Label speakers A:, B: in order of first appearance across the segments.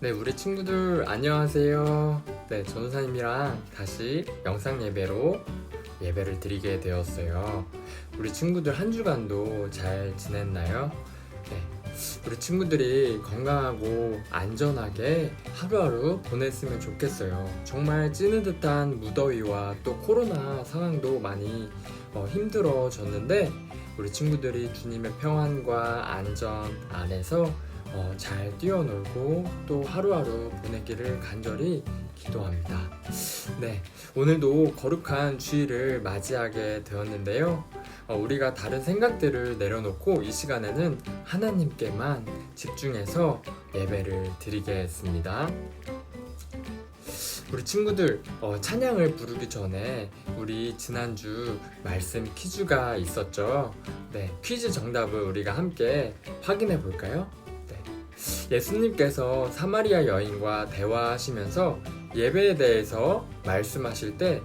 A: 네, 우리 친구들 안녕하세요. 네, 전도사님이랑 다시 영상 예배로 예배를 드리게 되었어요. 우리 친구들 한 주간도 잘 지냈나요? 네, 우리 친구들이 건강하고 안전하게 하루하루 보냈으면 좋겠어요. 정말 찌느듯한 무더위와 또 코로나 상황도 많이 힘들어졌는데 우리 친구들이 주님의 평안과 안전 안에서 잘 뛰어놀고 또 하루하루 보내기를 간절히 기도합니다. 네, 오늘도 거룩한 주일을 맞이하게 되었는데요. 우리가 다른 생각들을 내려놓고 이 시간에는 하나님께만 집중해서 예배를 드리겠습니다. 우리 친구들 찬양을 부르기 전에 우리 지난주 말씀 퀴즈가 있었죠. 네, 퀴즈 정답을 우리가 함께 확인해 볼까요? 예수님께서 사마리아 여인과 대화하시면서 예배에 대해서 말씀하실 때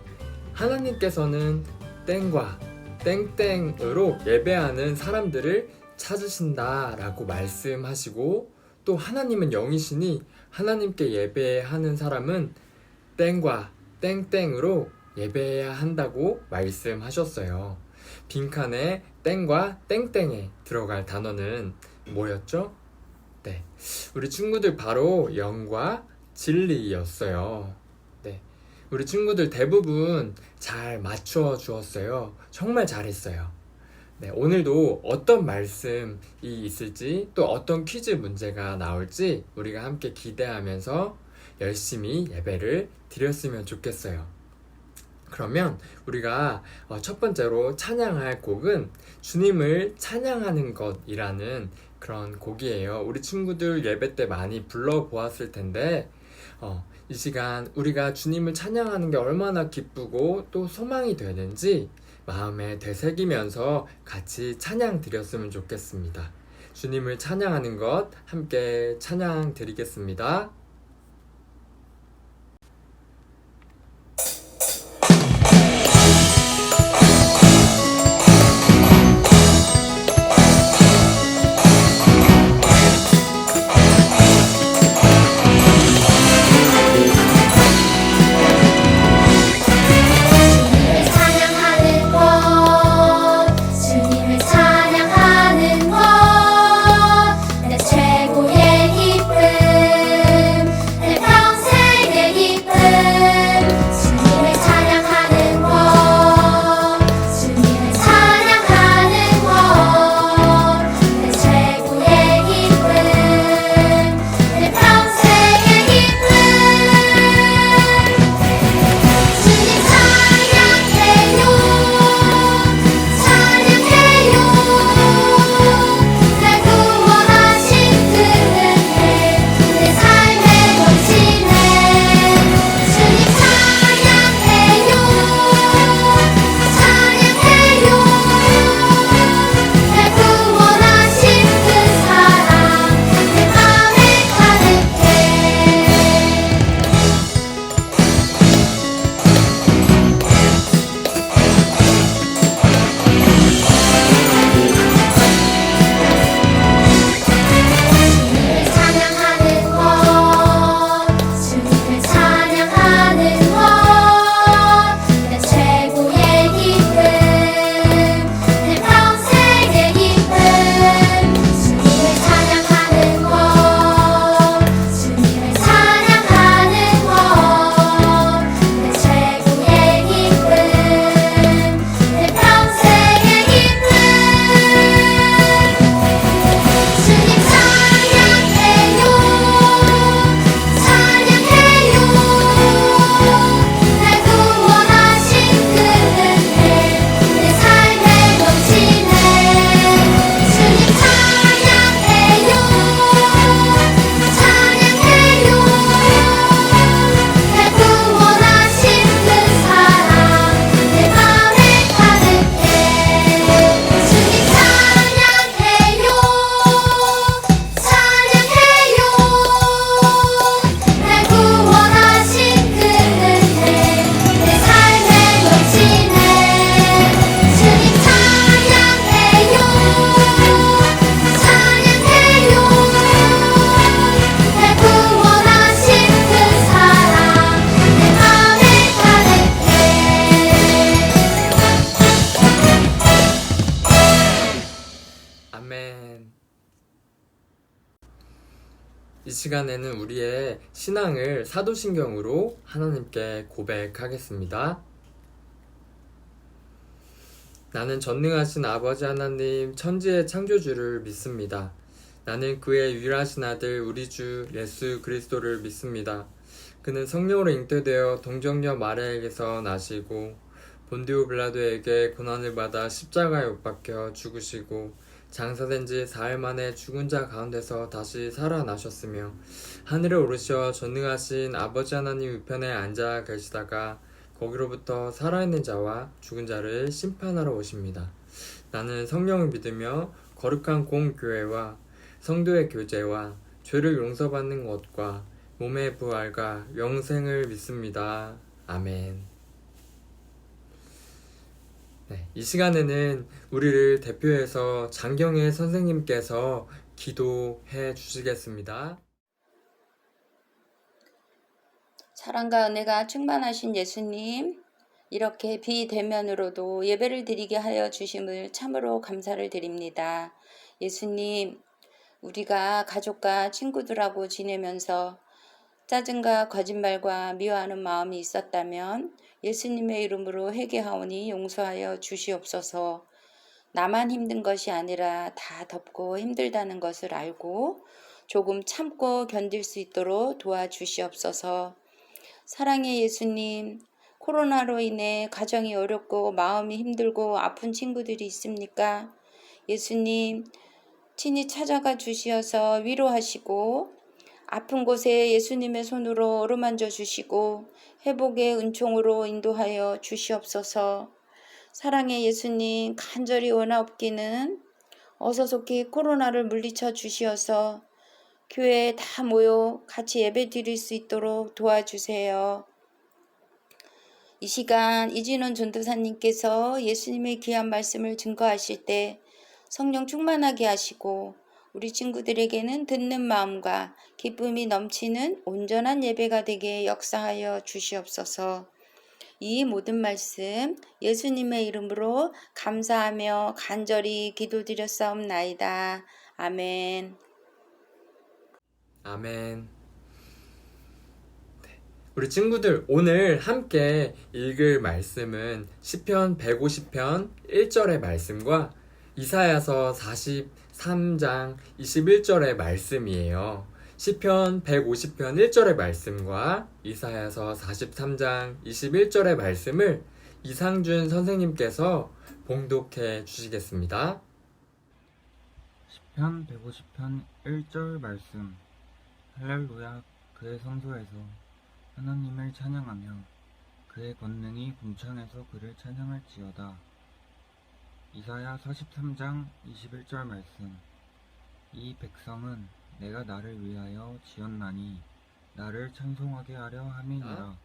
A: 하나님께서는 땡과 땡땡으로 예배하는 사람들을 찾으신다 라고 말씀하시고 또 하나님은 영이시니 하나님께 예배하는 사람은 땡과 땡땡으로 예배해야 한다고 말씀하셨어요. 빈칸에 땡과 땡땡에 들어갈 단어는 뭐였죠? 네, 우리 친구들 바로 영과 진리였어요. 네, 우리 친구들 대부분 잘 맞춰 주었어요. 정말 잘했어요. 네, 오늘도 어떤 말씀이 있을지 또 어떤 퀴즈 문제가 나올지 우리가 함께 기대하면서 열심히 예배를 드렸으면 좋겠어요. 그러면 우리가 첫 번째로 찬양할 곡은 주님을 찬양하는 것이라는 그런 곡이에요. 우리 친구들 예배 때 많이 불러보았을 텐데 이 시간 우리가 주님을 찬양하는 게 얼마나 기쁘고 또 소망이 되는지 마음에 되새기면서 같이 찬양 드렸으면 좋겠습니다. 주님을 찬양하는 것 함께 찬양 드리겠습니다.
B: 주님을 찬양하는 것 내 최고의 기쁨
A: 이 시간에는 우리의 신앙을 사도신경으로 하나님께 고백하겠습니다. 나는 전능하신 아버지 하나님 천지의 창조주를 믿습니다. 나는 그의 유일하신 아들 우리 주 예수 그리스도를 믿습니다. 그는 성령으로 잉태되어 동정녀 마리아에게서 나시고 본디오 빌라도에게 고난을 받아 십자가에 못 박혀 죽으시고 장사된 지 4일 만에 죽은 자 가운데서 다시 살아나셨으며 하늘에 오르셔 전능하신 아버지 하나님 우편에 앉아 계시다가 거기로부터 살아있는 자와 죽은 자를 심판하러 오십니다. 나는 성령을 믿으며 거룩한 공교회와 성도의 교제와 죄를 용서받는 것과 몸의 부활과 영생을 믿습니다. 아멘. 이 시간에는 우리를 대표해서 장경혜 선생님께서 기도해 주시겠습니다.
B: 사랑과 은혜가 충만하신 예수님, 이렇게 비대면으로도 예배를 드리게 하여 주심을 참으로 감사를 드립니다. 예수님, 우리가 가족과 친구들하고 지내면서 짜증과 거짓말과 미워하는 마음이 있었다면 예수님의 이름으로 회개하오니 용서하여 주시옵소서. 나만 힘든 것이 아니라 다 덮고 힘들다는 것을 알고 조금 참고 견딜 수 있도록 도와주시옵소서. 사랑의 예수님, 코로나로 인해 가정이 어렵고 마음이 힘들고 아픈 친구들이 있습니까? 예수님, 친히 찾아가 주시어서 위로하시고 아픈 곳에 예수님의 손으로 어루만져 주시고 회복의 은총으로 인도하여 주시옵소서. 사랑의 예수님, 간절히 원하옵기는 어서 속히 코로나를 물리쳐 주시어서 교회에 다 모여 같이 예배 드릴 수 있도록 도와주세요. 이 시간 이진원 전도사님께서 예수님의 귀한 말씀을 증거하실 때 성령 충만하게 하시고 우리 친구들에게는 듣는 마음과 기쁨이 넘치는 온전한 예배가 되게 역사하여 주시옵소서. 이 모든 말씀 예수님의 이름으로 감사하며 간절히 기도드렸사옵나이다. 아멘.
A: 아멘. 우리 친구들, 오늘 함께 읽을 말씀은 시편 150편 1절의 말씀과 이사야서 43장 21절의 말씀이에요. 시편 150편 1절의 말씀과 이사야서 43장 21절의 말씀을 이상준 선생님께서 봉독해 주시겠습니다.
C: 시편 150편 1절 말씀. 할렐루야. 그의 성소에서 하나님을 찬양하며 그의 권능이 궁창에서 그를 찬양할지어다. 이사야 43장 21절 말씀. 이 백성은 내가 나를 위하여 지었나니 나를 찬송하게 하려 함이니라.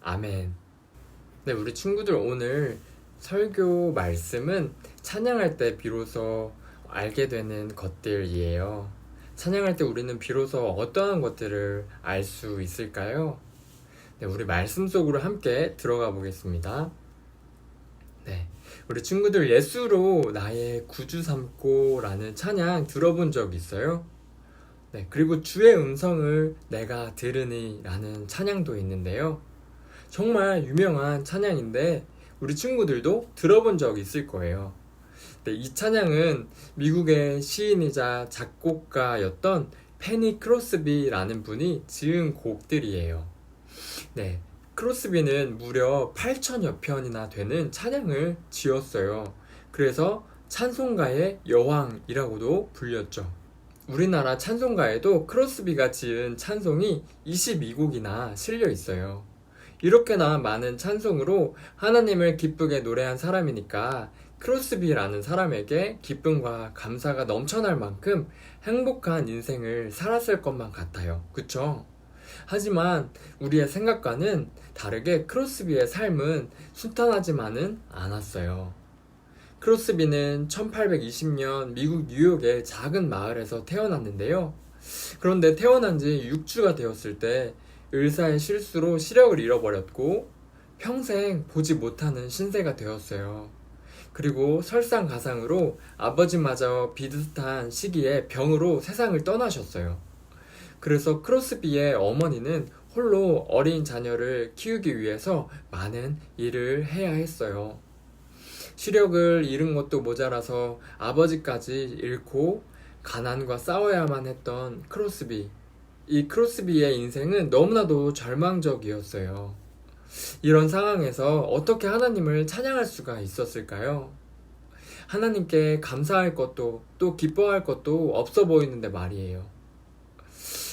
A: 아멘. 네, 우리 친구들, 오늘 설교 말씀은 찬양할 때 비로소 알게 되는 것들이에요. 찬양할 때 우리는 비로소 어떠한 것들을 알 수 있을까요? 네, 우리 말씀 속으로 함께 들어가 보겠습니다. 네, 우리 친구들, 예수로 나의 구주 삼고 라는 찬양 들어본 적 있어요? 네, 그리고 주의 음성을 내가 들으니 라는 찬양도 있는데요. 정말 유명한 찬양인데 우리 친구들도 들어본 적 있을 거예요. 네, 이 찬양은 미국의 시인이자 작곡가였던 페니 크로스비라는 분이 지은 곡들이에요. 네, 크로스비는 무려 8천여 편이나 되는 찬양을 지었어요. 그래서 찬송가의 여왕이라고도 불렸죠. 우리나라 찬송가에도 크로스비가 지은 찬송이 22곡이나 실려 있어요. 이렇게나 많은 찬송으로 하나님을 기쁘게 노래한 사람이니까 크로스비라는 사람에게 기쁨과 감사가 넘쳐날 만큼 행복한 인생을 살았을 것만 같아요. 그쵸? 하지만 우리의 생각과는 다르게 크로스비의 삶은 순탄하지만은 않았어요. 크로스비는 1820년 미국 뉴욕의 작은 마을에서 태어났는데요. 그런데 태어난 지 6주가 되었을 때 의사의 실수로 시력을 잃어버렸고 평생 보지 못하는 신세가 되었어요. 그리고 설상가상으로 아버지마저 비슷한 시기에 병으로 세상을 떠나셨어요. 그래서 크로스비의 어머니는 홀로 어린 자녀를 키우기 위해서 많은 일을 해야 했어요. 시력을 잃은 것도 모자라서 아버지까지 잃고 가난과 싸워야만 했던 크로스비. 이 크로스비의 인생은 너무나도 절망적이었어요. 이런 상황에서 어떻게 하나님을 찬양할 수가 있었을까요? 하나님께 감사할 것도 또 기뻐할 것도 없어 보이는데 말이에요.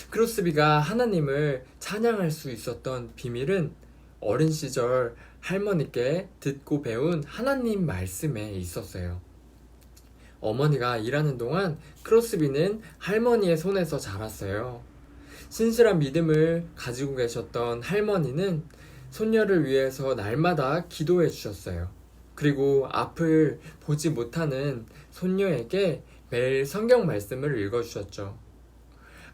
A: 크로스비가 하나님을 찬양할 수 있었던 비밀은 어린 시절 할머니께 듣고 배운 하나님 말씀에 있었어요. 어머니가 일하는 동안 크로스비는 할머니의 손에서 자랐어요. 신실한 믿음을 가지고 계셨던 할머니는 손녀를 위해서 날마다 기도해 주셨어요. 그리고 앞을 보지 못하는 손녀에게 매일 성경 말씀을 읽어 주셨죠.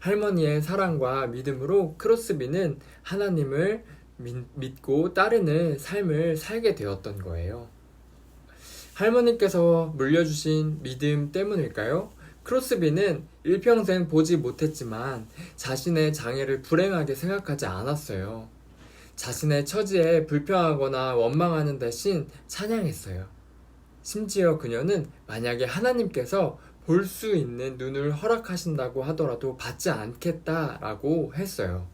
A: 할머니의 사랑과 믿음으로 크로스비는 하나님을 믿고 따르는 삶을 살게 되었던 거예요. 할머니께서 물려주신 믿음 때문일까요? 크로스비는 일평생 보지 못했지만 자신의 장애를 불행하게 생각하지 않았어요. 자신의 처지에 불평하거나 원망하는 대신 찬양했어요. 심지어 그녀는 만약에 하나님께서 볼 수 있는 눈을 허락하신다고 하더라도 받지 않겠다라고 했어요.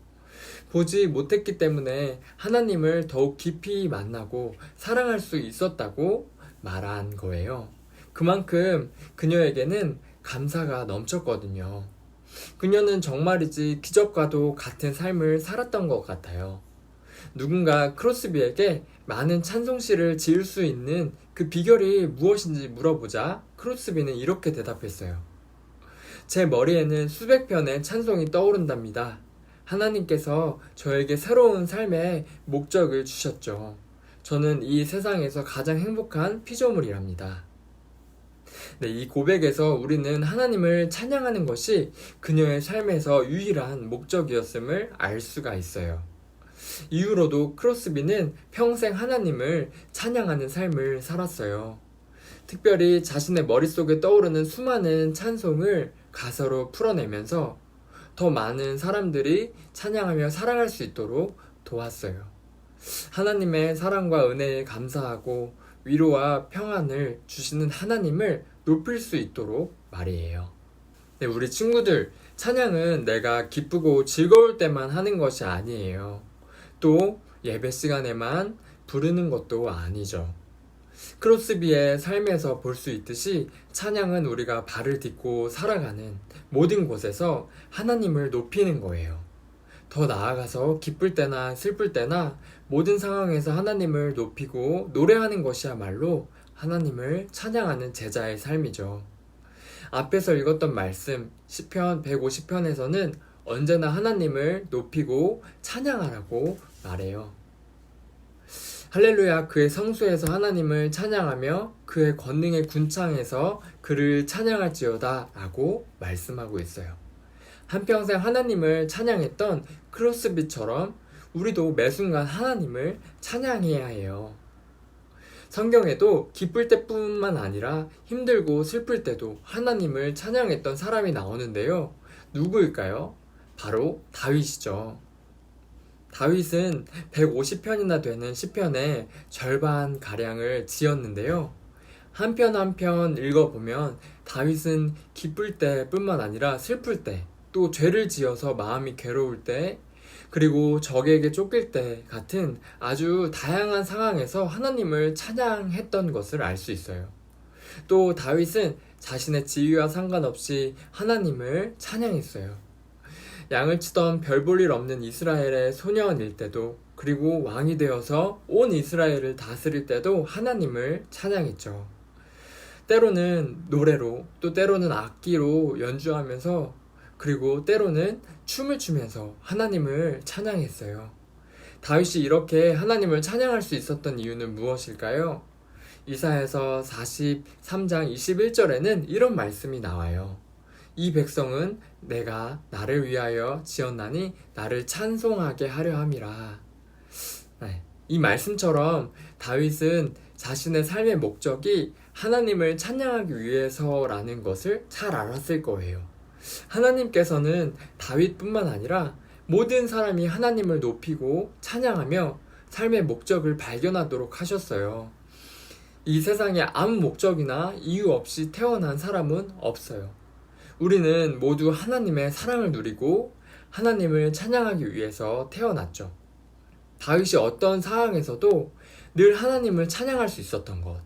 A: 보지 못했기 때문에 하나님을 더욱 깊이 만나고 사랑할 수 있었다고 말한 거예요. 그만큼 그녀에게는 감사가 넘쳤거든요. 그녀는 정말이지 기적과도 같은 삶을 살았던 것 같아요. 누군가 크로스비에게 많은 찬송시를 지을 수 있는 그 비결이 무엇인지 물어보자 크로스비는 이렇게 대답했어요. 제 머리에는 수백 편의 찬송이 떠오른답니다. 하나님께서 저에게 새로운 삶의 목적을 주셨죠. 저는 이 세상에서 가장 행복한 피조물이랍니다. 네, 이 고백에서 우리는 하나님을 찬양하는 것이 그녀의 삶에서 유일한 목적이었음을 알 수가 있어요. 이후로도 크로스비는 평생 하나님을 찬양하는 삶을 살았어요. 특별히 자신의 머릿속에 떠오르는 수많은 찬송을 가사로 풀어내면서 더 많은 사람들이 찬양하며 살아갈 수 있도록 도왔어요. 하나님의 사랑과 은혜에 감사하고 위로와 평안을 주시는 하나님을 높일 수 있도록 말이에요. 네, 우리 친구들, 찬양은 내가 기쁘고 즐거울 때만 하는 것이 아니에요. 또 예배 시간에만 부르는 것도 아니죠. 크로스비의 삶에서 볼 수 있듯이 찬양은 우리가 발을 딛고 살아가는 모든 곳에서 하나님을 높이는 거예요. 더 나아가서 기쁠 때나 슬플 때나 모든 상황에서 하나님을 높이고 노래하는 것이야말로 하나님을 찬양하는 제자의 삶이죠. 앞에서 읽었던 말씀 시편 150편에서는 언제나 하나님을 높이고 찬양하라고 말해요. 할렐루야, 그의 성소에서 하나님을 찬양하며 그의 권능의 군창에서 그를 찬양할지어다 라고 말씀하고 있어요. 한평생 하나님을 찬양했던 크로스비처럼 우리도 매순간 하나님을 찬양해야 해요. 성경에도 기쁠 때뿐만 아니라 힘들고 슬플 때도 하나님을 찬양했던 사람이 나오는데요. 누구일까요? 바로 다윗이죠. 다윗은 150편이나 되는 시편의 절반가량을 지었는데요. 한 편 한 편 읽어보면 다윗은 기쁠 때뿐만 아니라 슬플 때, 또 죄를 지어서 마음이 괴로울 때, 그리고 적에게 쫓길 때 같은 아주 다양한 상황에서 하나님을 찬양했던 것을 알 수 있어요. 또 다윗은 자신의 지위와 상관없이 하나님을 찬양했어요. 양을 치던 별 볼 일 없는 이스라엘의 소년일 때도, 그리고 왕이 되어서 온 이스라엘을 다스릴 때도 하나님을 찬양했죠. 때로는 노래로, 또 때로는 악기로 연주하면서, 그리고 때로는 춤을 추면서 하나님을 찬양했어요. 다윗이 이렇게 하나님을 찬양할 수 있었던 이유는 무엇일까요? 이사야서 43장 21절에는 이런 말씀이 나와요. 이 백성은 내가 나를 위하여 지었나니 나를 찬송하게 하려 함이라. 이 말씀처럼 다윗은 자신의 삶의 목적이 하나님을 찬양하기 위해서라는 것을 잘 알았을 거예요. 하나님께서는 다윗뿐만 아니라 모든 사람이 하나님을 높이고 찬양하며 삶의 목적을 발견하도록 하셨어요. 이 세상에 아무 목적이나 이유 없이 태어난 사람은 없어요. 우리는 모두 하나님의 사랑을 누리고 하나님을 찬양하기 위해서 태어났죠. 다윗이 어떤 상황에서도 늘 하나님을 찬양할 수 있었던 것.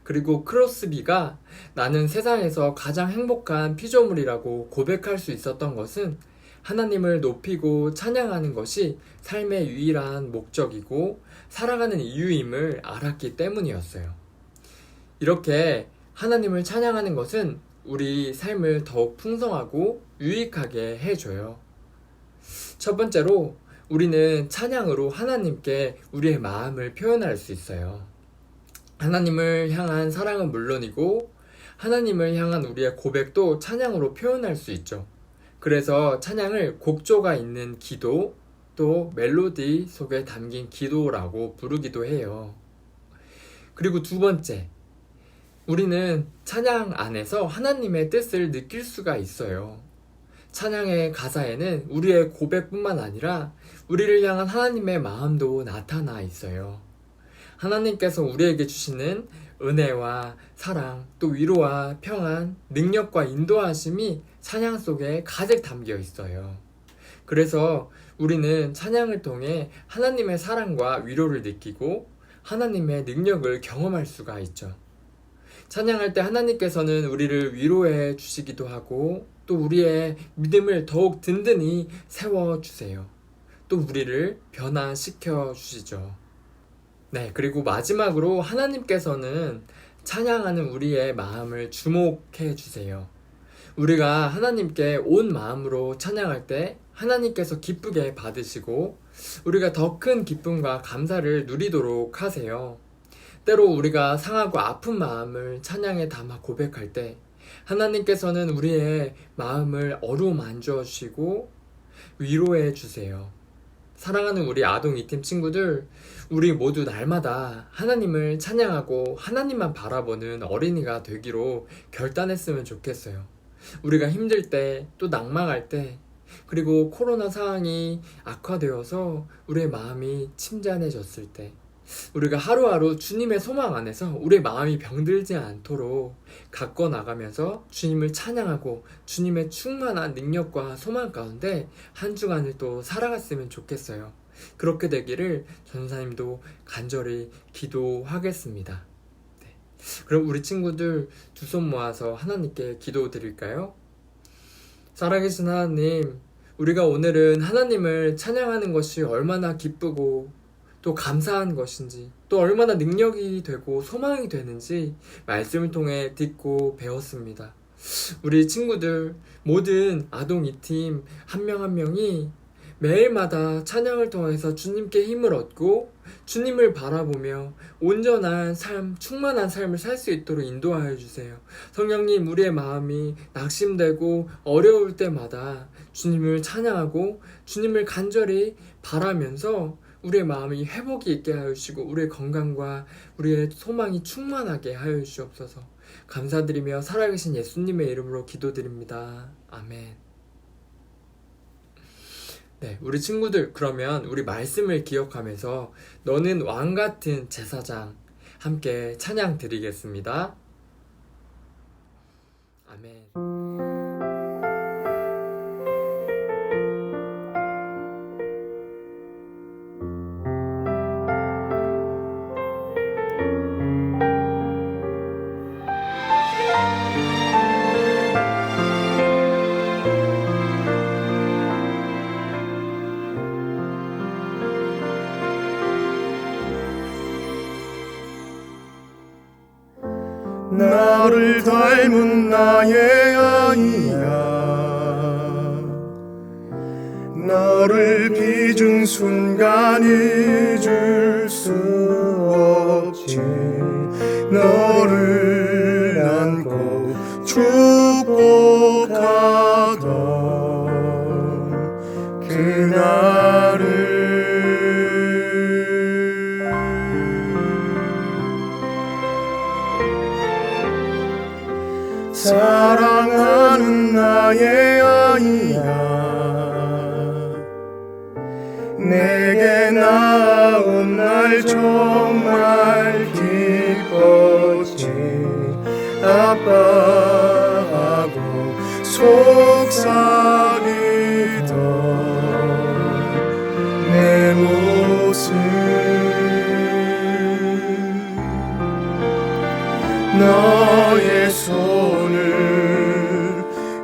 A: 그리고 크로스비가 나는 세상에서 가장 행복한 피조물이라고 고백할 수 있었던 것은 하나님을 높이고 찬양하는 것이 삶의 유일한 목적이고 살아가는 이유임을 알았기 때문이었어요. 이렇게 하나님을 찬양하는 것은 우리 삶을 더욱 풍성하고 유익하게 해줘요. 첫 번째로 우리는 찬양으로 하나님께 우리의 마음을 표현할 수 있어요. 하나님을 향한 사랑은 물론이고 하나님을 향한 우리의 고백도 찬양으로 표현할 수 있죠. 그래서 찬양을 곡조가 있는 기도, 또 멜로디 속에 담긴 기도라고 부르기도 해요. 그리고 두 번째, 우리는 찬양 안에서 하나님의 뜻을 느낄 수가 있어요. 찬양의 가사에는 우리의 고백뿐만 아니라 우리를 향한 하나님의 마음도 나타나 있어요. 하나님께서 우리에게 주시는 은혜와 사랑, 또 위로와 평안, 능력과 인도하심이 찬양 속에 가득 담겨 있어요. 그래서 우리는 찬양을 통해 하나님의 사랑과 위로를 느끼고 하나님의 능력을 경험할 수가 있죠. 찬양할 때 하나님께서는 우리를 위로해 주시기도 하고 또 우리의 믿음을 더욱 든든히 세워주세요. 또 우리를 변화시켜 주시죠. 네, 그리고 마지막으로 하나님께서는 찬양하는 우리의 마음을 주목해 주세요. 우리가 하나님께 온 마음으로 찬양할 때 하나님께서 기쁘게 받으시고 우리가 더 큰 기쁨과 감사를 누리도록 하세요. 때로 우리가 상하고 아픈 마음을 찬양에 담아 고백할 때 하나님께서는 우리의 마음을 어루만져 주시고 위로해 주세요. 사랑하는 우리 아동 이팀 친구들, 우리 모두 날마다 하나님을 찬양하고 하나님만 바라보는 어린이가 되기로 결단했으면 좋겠어요. 우리가 힘들 때, 또 낭망할 때, 그리고 코로나 상황이 악화되어서 우리의 마음이 침잠해졌을 때, 우리가 하루하루 주님의 소망 안에서 우리의 마음이 병들지 않도록 가꿔 나가면서 주님을 찬양하고 주님의 충만한 능력과 소망 가운데 한 주간을 또 살아갔으면 좋겠어요. 그렇게 되기를 전사님도 간절히 기도하겠습니다. 네. 그럼 우리 친구들 두 손 모아서 하나님께 기도 드릴까요? 살아계신 하나님, 우리가 오늘은 하나님을 찬양하는 것이 얼마나 기쁘고 또 감사한 것인지, 또 얼마나 능력이 되고 소망이 되는지 말씀을 통해 듣고 배웠습니다. 우리 친구들, 모든 아동 이팀 한 명 한 명이 매일마다 찬양을 통해서 주님께 힘을 얻고 주님을 바라보며 온전한 삶, 충만한 삶을 살 수 있도록 인도하여 주세요. 성령님, 우리의 마음이 낙심되고 어려울 때마다 주님을 찬양하고 주님을 간절히 바라면서 우리의 마음이 회복이 있게 하여 주시고 우리의 건강과 우리의 소망이 충만하게 하여 주시옵소서. 감사드리며 살아계신 예수님의 이름으로 기도드립니다. 아멘. 네, 우리 친구들, 그러면 우리 말씀을 기억하면서 너는 왕같은 제사장 함께 찬양 드리겠습니다. 아멘.
D: 나를 닮은 나의 아이야, 너를 빚은 순간 잊을 수 없지. 너를 안고 축복하던 그날을 나의 아이야. 내게 나온 날 정말 기뻤지. 아빠하고 속삭이던 내 모습, 너의 손을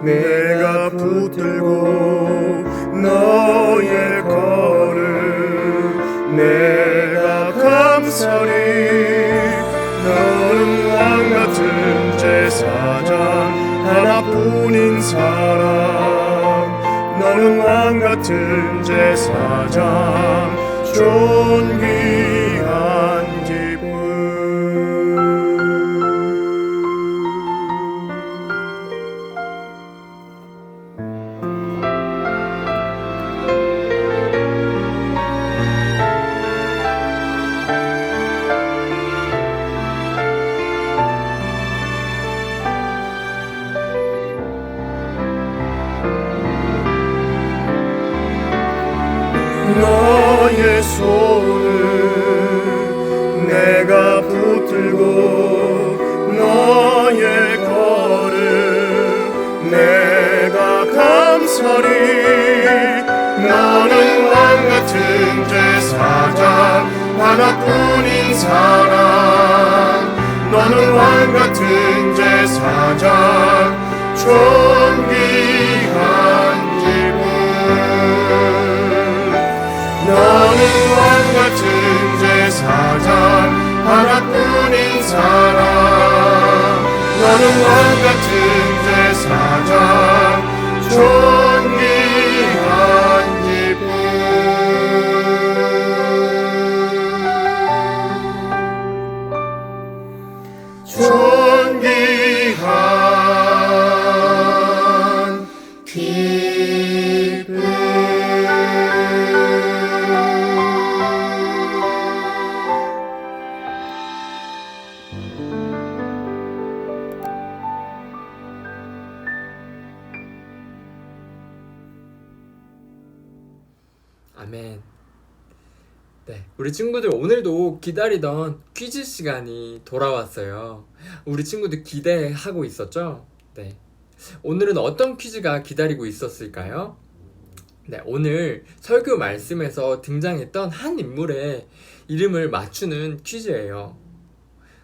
D: 내가 붙들고 너의 걸음 내가 감싸리. 너는 왕같은 제사장 하나뿐인 사람. 너는 왕같은 제사장 존귀한 기쁨. 너의 손을 내가 붙들고 너의 걸음 내가 감싸리. 너는 왕같은 제사장 하나뿐인 사람. 너는 왕같은 제사장 존귀한 기쁨. 너는 왕같은 제사장 하나뿐인 사람. 너는 왕같은 제사장 존귀한 기쁨. 존귀한 기쁨.
A: 아멘. 네, 우리 친구들 오늘도 기다리던 퀴즈 시간이 돌아왔어요. 우리 친구들 기대하고 있었죠? 네. 오늘은 어떤 퀴즈가 기다리고 있었을까요? 네, 오늘 설교 말씀에서 등장했던 한 인물의 이름을 맞추는 퀴즈예요.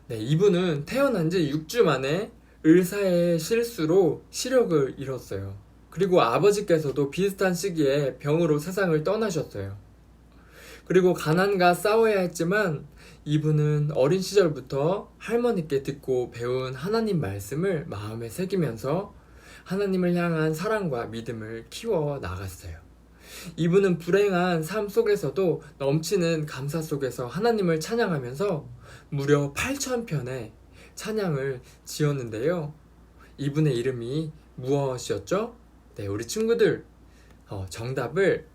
A: 네, 이분은 태어난 지 6주 만에 의사의 실수로 시력을 잃었어요. 그리고 아버지께서도 비슷한 시기에 병으로 세상을 떠나셨어요. 그리고 가난과 싸워야 했지만 이분은 어린 시절부터 할머니께 듣고 배운 하나님 말씀을 마음에 새기면서 하나님을 향한 사랑과 믿음을 키워 나갔어요. 이분은 불행한 삶 속에서도 넘치는 감사 속에서 하나님을 찬양하면서 무려 8,000편의 찬양을 지었는데요. 이분의 이름이 무엇이었죠? 네, 우리 친구들 정답을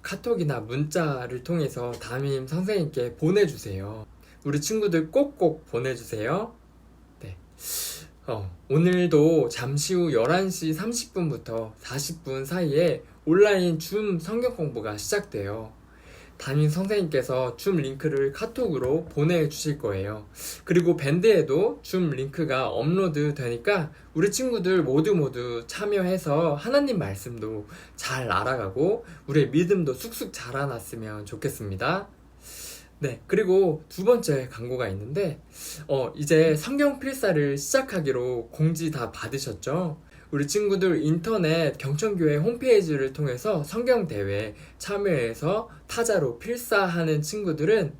A: 카톡이나 문자를 통해서 담임 선생님께 보내주세요. 우리 친구들 꼭꼭 보내주세요. 네. 오늘도 잠시 후 11시 30분부터 40분 사이에 온라인 줌 성경 공부가 시작돼요. 담임 선생님께서 줌 링크를 카톡으로 보내주실 거예요. 그리고 밴드에도 줌 링크가 업로드 되니까 우리 친구들 모두 참여해서 하나님 말씀도 잘 알아가고 우리의 믿음도 쑥쑥 자라났으면 좋겠습니다. 네, 그리고 두 번째 광고가 있는데 이제 성경 필사를 시작하기로 공지 다 받으셨죠? 우리 친구들 인터넷 경천교회 홈페이지를 통해서 성경대회 참여해서 타자로 필사하는 친구들은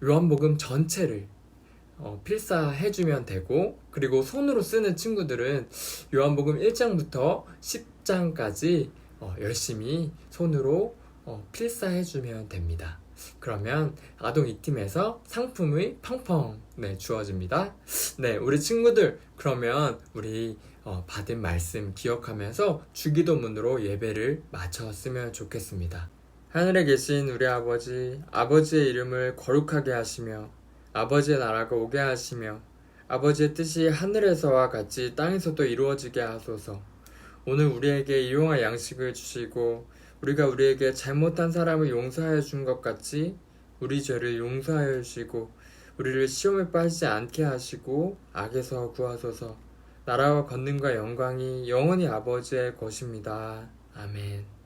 A: 요한복음 전체를 필사해주면 되고, 그리고 손으로 쓰는 친구들은 요한복음 1장부터 10장까지 열심히 손으로 필사해주면 됩니다. 그러면 아동 2팀에서 상품이 펑펑 주어집니다. 네, 우리 친구들 그러면 우리 받은 말씀 기억하면서 주기도문으로 예배를 마쳤으면 좋겠습니다. 하늘에 계신 우리 아버지, 아버지의 이름을 거룩하게 하시며 아버지의 나라가 오게 하시며 아버지의 뜻이 하늘에서와 같이 땅에서도 이루어지게 하소서. 오늘 우리에게 일용할 양식을 주시고 우리가 우리에게 잘못한 사람을 용서하여 준 것 같이 우리 죄를 용서하여 주시고 우리를 시험에 빠지지 않게 하시고 악에서 구하소서. 나라와 권능과 영광이 영원히 아버지의 것입니다. 아멘.